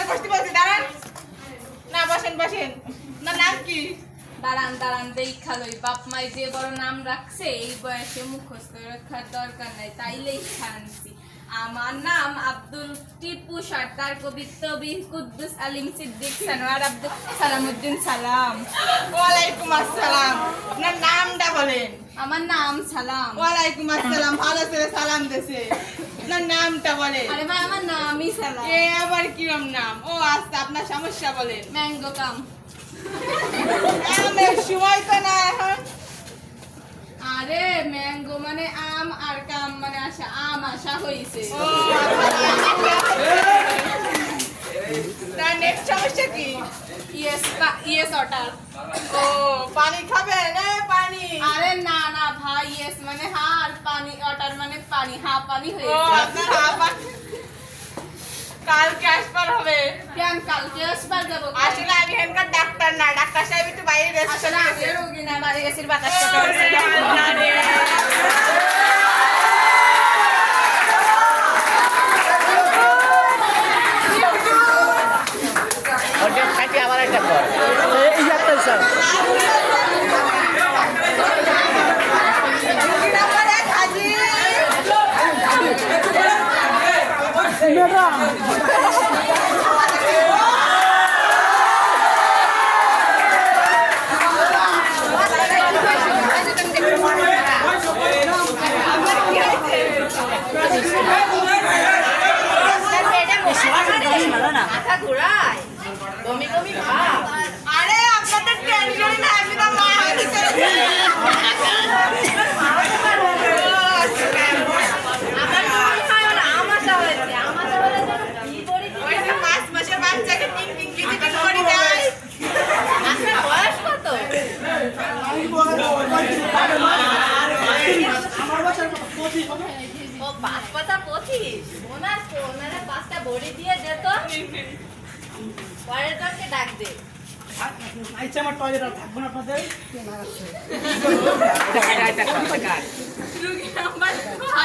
বসতে বলছি দাঁড়ান না বসেন বসেন না নাম কি দাঁড়ান দাঁড়ান দেখা লই বাপ মাই যে বড় নাম রাখছে এই বয়সে মুখস্থ রাখার দরকার নাই তাইলেই খানছি আমার নাম আব্দুল টিপু সরদার কবি কুদ্দুস আলিম সিদ্দিক সানোয়ার আব্দুল সালামউদ্দিন সালাম। ওয়ালাইকুম আসসালাম আপনার নামটা বলেন। আমার নাম সালাম। ওয়ালাইকুম আসসালাম ভালো ছেলে সালাম দেছে আপনার নামটা বলেন। আরে ভাই আমার নামই সালাম। এ আবার কিরম নাম ও আচ্ছা আপনার সমস্যা বলেন। ম্যাঙ্গো কাম। আমের সময় তো না এখন। আরে ম্যাঙ্গো মানে আম আর কাম মানে আশা আম আশা হইছে। ও তার নেক্সট সমস্যা কি? Yes order. ও পানি খাবেন এ পানি। আরে না না ভাই ইয়েস মানে হ্যাঁ আর পানি অর্ডার মানে পানি হ্যাঁ পানি ও হয়েছে। আপনার আবার কালকে আসবার হবে। কেন কালকে আসবার যাবো? আসলে আমি এখানকার ডাক্তার না ডাক্তার সাহেব একটু বাইরে রেস্ট আসলে করে আমি রোগী না বাড়ি গেছি বাতাস আবার একটা কর এই একটা স্যার মাথা ঘুরায় বমি বমি ভাব। আরে আপনাদের টেনশন না আমি তো মা হইছে। আমার মনে হয় না আমাশা হয়েছে আমাশা হলে যেন কি বড়ি ওই যে 5 মাসের বাচ্চাকে টিং টিং কিছু কিছু করে দেয়। আপনার বয়স কত? ও 5 পাতা 25 ওনারে 5টা বড়ি দিয়ে দে তো পরের জনকে ডাক দে। আচ্ছা আমার টয়লেট আর থাকবো না আপনাদের রুগী নাম্বার